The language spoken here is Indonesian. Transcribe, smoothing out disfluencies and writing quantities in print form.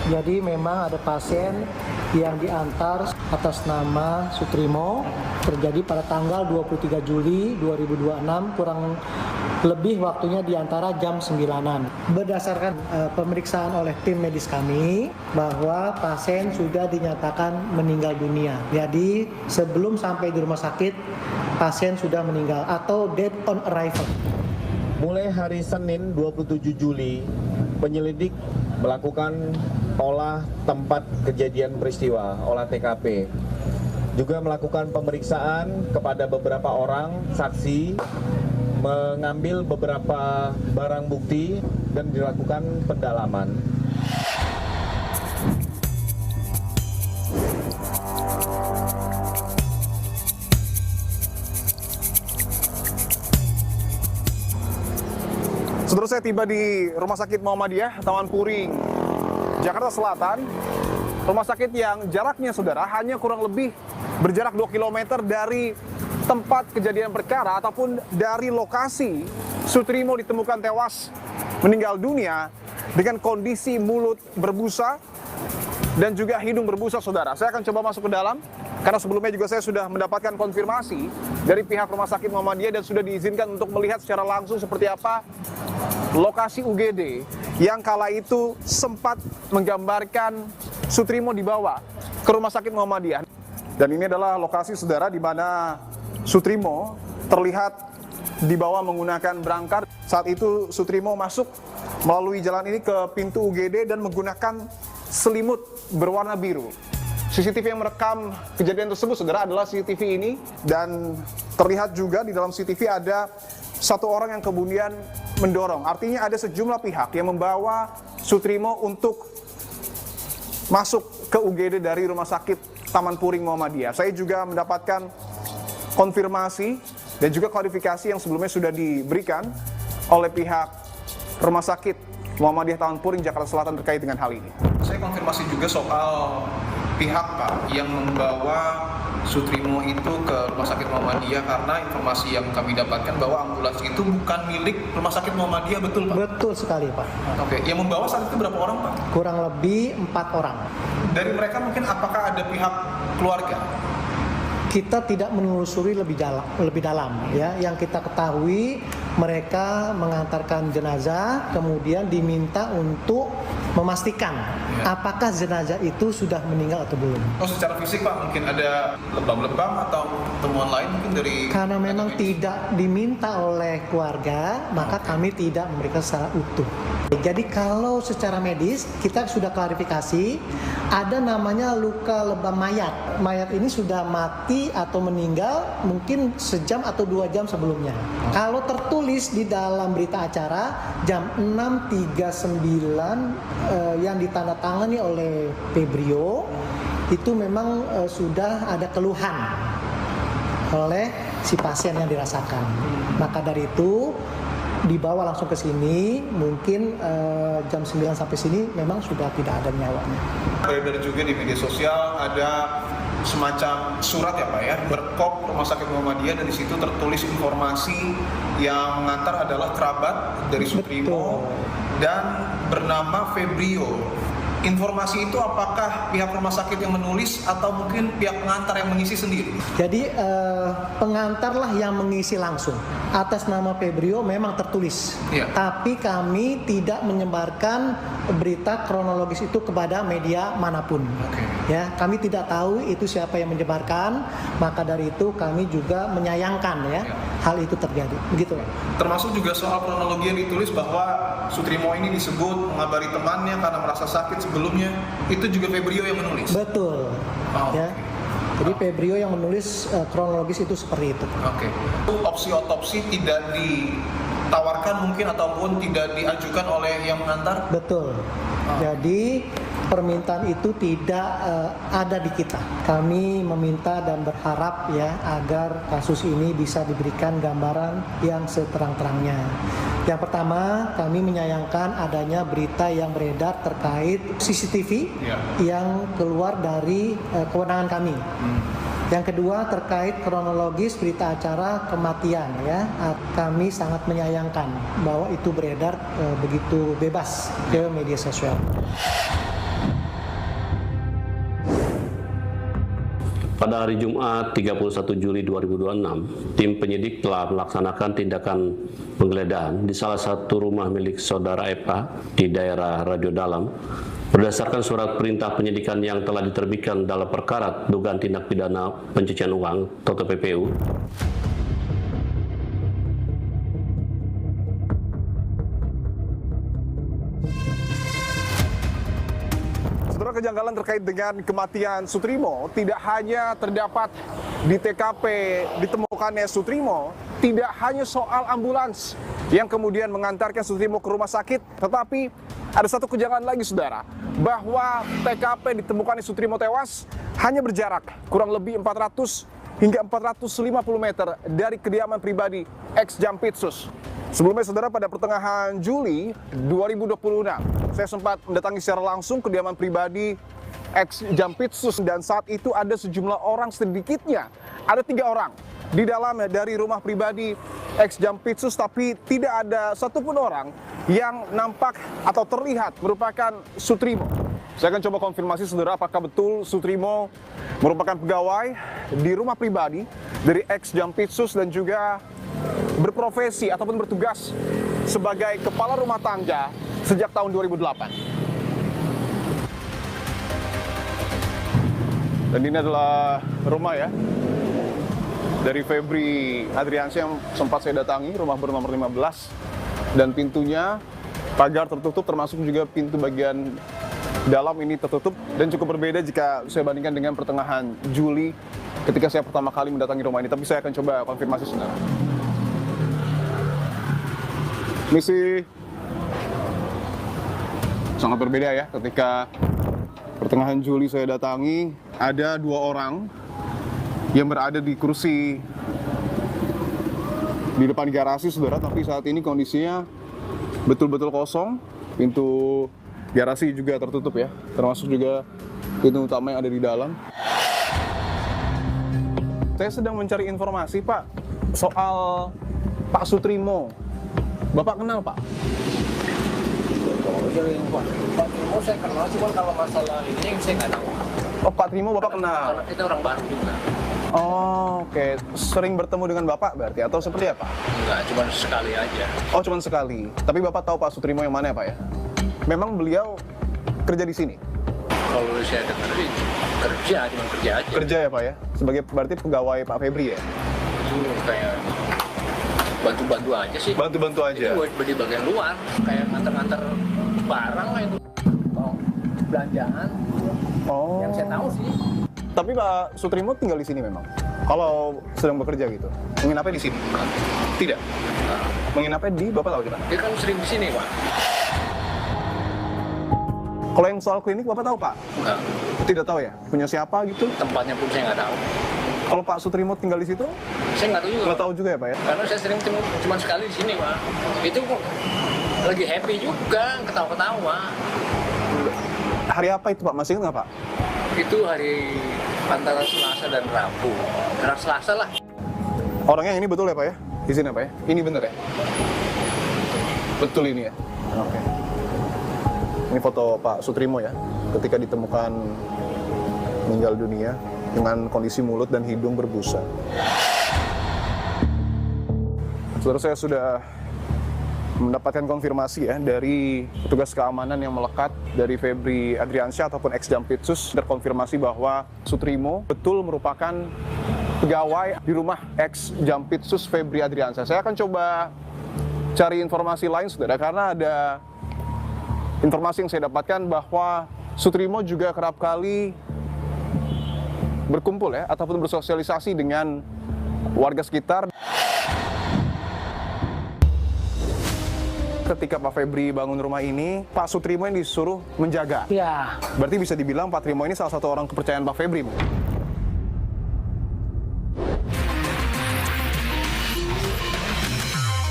Jadi memang ada pasien yang diantar atas nama Sutrimo, terjadi pada tanggal 23 Juli 2026, kurang lebih waktunya di antara jam 9-an. Berdasarkan pemeriksaan oleh tim medis kami bahwa pasien sudah dinyatakan meninggal dunia. Jadi sebelum sampai di rumah sakit, pasien sudah meninggal atau dead on arrival. Mulai hari Senin 27 Juli, penyelidik melakukan olah tempat kejadian peristiwa, olah TKP. Juga melakukan pemeriksaan kepada beberapa orang saksi, mengambil beberapa barang bukti dan dilakukan pendalaman. Saudara, saya tiba di Rumah Sakit Muhammadiyah Taman Puring, Jakarta Selatan. Rumah sakit yang jaraknya, saudara, hanya kurang lebih berjarak 2 km dari tempat kejadian perkara ataupun dari lokasi Sutrimo ditemukan tewas meninggal dunia dengan kondisi mulut berbusa dan juga hidung berbusa, saudara. Saya akan coba masuk ke dalam karena sebelumnya juga saya sudah mendapatkan konfirmasi dari pihak Rumah Sakit Muhammadiyah dan sudah diizinkan untuk melihat secara langsung seperti apa lokasi UGD yang kala itu sempat menggambarkan Sutrimo dibawa ke Rumah Sakit Muhammadiyah. Dan ini adalah lokasi, saudara, di mana Sutrimo terlihat dibawa menggunakan berangkar. Saat itu Sutrimo masuk melalui jalan ini ke pintu UGD dan menggunakan selimut berwarna biru. CCTV yang merekam kejadian tersebut, saudara, adalah CCTV ini. Dan terlihat juga di dalam CCTV ada satu orang yang kemudian mendorong. Artinya ada sejumlah pihak yang membawa Sutrimo untuk masuk ke UGD dari Rumah Sakit Taman Puring Muhammadiyah. Saya juga mendapatkan konfirmasi dan juga klarifikasi yang sebelumnya sudah diberikan oleh pihak Rumah Sakit Muhammadiyah Taman Puring Jakarta Selatan terkait dengan hal ini. Saya konfirmasi juga soal pihak, Pak, yang membawa Sutrimo itu ke Rumah Sakit Muhammadiyah, karena informasi yang kami dapatkan bahwa ambulans itu bukan milik Rumah Sakit Muhammadiyah, betul, Pak? Betul sekali, Pak. Oke, yang membawa saat itu berapa orang, Pak? Kurang lebih 4 orang. Dari mereka mungkin apakah ada pihak keluarga? Kita tidak menelusuri lebih dalam ya. Yang kita ketahui mereka mengantarkan jenazah, kemudian diminta untuk memastikan apakah jenazah itu sudah meninggal atau belum. Oh, secara fisik, Pak, mungkin ada lebam-lebam atau temuan lain mungkin dari... Karena memang tidak diminta oleh keluarga, maka kami tidak memberikan secara utuh. Jadi kalau secara medis kita sudah klarifikasi, ada namanya luka lebam mayat. Mayat ini sudah mati atau meninggal mungkin sejam atau 2 jam sebelumnya. Kalau tertulis di dalam berita acara jam 6.39 yang ditandatangani oleh Febrio, itu memang sudah ada keluhan oleh si pasien yang dirasakan. Maka dari itu dibawa langsung ke sini, mungkin jam 9 sampai sini memang sudah tidak ada nyawanya. Beredar juga di media sosial ada semacam surat, ya, Pak, ya, berkop Rumah Sakit Muhammadiyah, dan di situ tertulis informasi yang mengantar adalah kerabat dari Sutrimo dan bernama Febrio. Informasi itu apakah pihak rumah sakit yang menulis atau mungkin pihak pengantar yang mengisi sendiri? Jadi pengantarlah yang mengisi langsung. Atas nama Febrio memang tertulis. Tapi kami tidak menyebarkan berita kronologis itu kepada media manapun. Ya, kami tidak tahu itu siapa yang menyebarkan. Maka dari itu kami juga menyayangkan hal itu terjadi. Begitu. Termasuk juga soal kronologi yang ditulis bahwa Sutrimo ini disebut mengabari temannya karena merasa sakit sebelumnya. Itu juga Febrio yang menulis? Betul. Ya. Jadi Febrio yang menulis kronologis itu seperti itu. Opsi otopsi tidak ditawarkan mungkin ataupun tidak diajukan oleh yang mengantar? Betul. Jadi permintaan itu tidak ada di kita. Kami meminta dan berharap ya agar kasus ini bisa diberikan gambaran yang seterang-terangnya. Yang pertama, kami menyayangkan adanya berita yang beredar terkait CCTV yang keluar dari kewenangan kami. Yang kedua, terkait kronologis berita acara kematian ya, kami sangat menyayangkan bahwa itu beredar begitu bebas ke media sosial. Pada hari Jumat 31 Juli 2026, tim penyidik telah melaksanakan tindakan penggeledahan di salah satu rumah milik saudara Epa di daerah Radio Dalam berdasarkan surat perintah penyidikan yang telah diterbitkan dalam perkara dugaan tindak pidana pencucian uang atau TPPU. Saudara, kejanggalan terkait dengan kematian Sutrimo tidak hanya terdapat di TKP ditemukannya Sutrimo, tidak hanya soal ambulans yang kemudian mengantarkan Sutrimo ke rumah sakit, tetapi ada satu kejanggalan lagi, saudara, bahwa TKP ditemukannya Sutrimo tewas hanya berjarak kurang lebih 400 hingga 450 meter dari kediaman pribadi ex-Jampitsus. Sebelumnya, saudara, pada pertengahan Juli 2026, saya sempat mendatangi secara langsung kediaman pribadi ex-Jampitsus, dan saat itu ada sejumlah orang, sedikitnya ada 3 orang di dalam dari rumah pribadi ex-Jampitsus, tapi tidak ada satupun orang yang nampak atau terlihat merupakan Sutrimo. Saya akan coba konfirmasi, saudara, apakah betul Sutrimo merupakan pegawai di rumah pribadi dari ex-Jampitsus dan juga berprofesi ataupun bertugas sebagai kepala rumah tangga sejak tahun 2008. Dan ini adalah rumah ya dari Febri Adriansyah yang sempat saya datangi, rumah bernomor 15, dan pintunya pagar tertutup, termasuk juga pintu bagian dalam ini tertutup, dan cukup berbeda jika saya bandingkan dengan pertengahan Juli ketika saya pertama kali mendatangi rumah ini. Tapi saya akan coba konfirmasi, saudara. Misi sangat berbeda ya, ketika pertengahan Juli saya datangi, ada 2 orang yang berada di kursi di depan garasi, saudara, tapi saat ini kondisinya betul-betul kosong. Pintu garasi juga tertutup ya, termasuk juga pintu utama yang ada di dalam. Saya sedang mencari informasi, Pak, soal Pak Sutrimo. Bapak kenal, Pak? Pak Trimo saya kenal, cuma kalau masalah ini saya nggak tahu. Oh, Pak Trimo Bapak kenal? Karena kita orang baru juga. Oh, oke. Sering bertemu dengan Bapak berarti, atau seperti apa? Enggak, cuma sekali aja. Oh, cuma sekali. Tapi Bapak tahu Pak Sutrimo yang mana ya, Pak ya? Memang beliau kerja di sini? Kalau saya dengar sih kerja, cuma kerja aja. Kerja ya, Pak ya? Sebagai berarti pegawai Pak Febri ya? Kayak bantu-bantu aja sih. Bantu-bantu aja? Itu di bagian luar, kayak nganter-nganter barang lah itu. Oh, belanjaan. Oh. Yang saya tahu sih. Tapi Pak Sutrimo tinggal di sini memang? Kalau sedang bekerja gitu? Menginapnya di sini? Tidak? Menginapnya di, Bapak tahu kita? Dia kan sering di sini, Pak. Kalau yang soal klinik Bapak tahu, Pak? Enggak. Tidak tahu ya? Punya siapa gitu? Tempatnya pun saya nggak tahu. Kalau Pak Sutrimo tinggal di situ? Saya nggak tahu juga. Nggak tahu juga ya, Pak ya? Karena saya sering cuma sekali di sini, Pak. Itu kok lagi happy juga, ketawa-ketawa. Hari apa itu, Pak? Masih ingat nggak, Pak? Itu hari antara Selasa dan Rabu. Karena Selasa lah. Orangnya ini betul ya, Pak ya? Di sini, Pak ya? Ini bener ya? Betul ini ya? Oke. Ini foto Pak Sutrimo ya, ketika ditemukan meninggal dunia dengan kondisi mulut dan hidung berbusa. Saudara, saya sudah mendapatkan konfirmasi ya dari petugas keamanan yang melekat dari Febri Adriansyah ataupun ex-Jampitsus, terkonfirmasi bahwa Sutrimo betul merupakan pegawai di rumah ex-Jampitsus Febri Adriansyah. Saya akan coba cari informasi lain, saudara, karena ada informasi yang saya dapatkan bahwa Sutrimo juga kerap kali berkumpul ya, ataupun bersosialisasi dengan warga sekitar. Ketika Pak Febri bangun rumah ini, Pak Sutrimo yang disuruh menjaga. Ya, Berarti bisa dibilang Pak Trimo ini salah satu orang kepercayaan Pak Febri.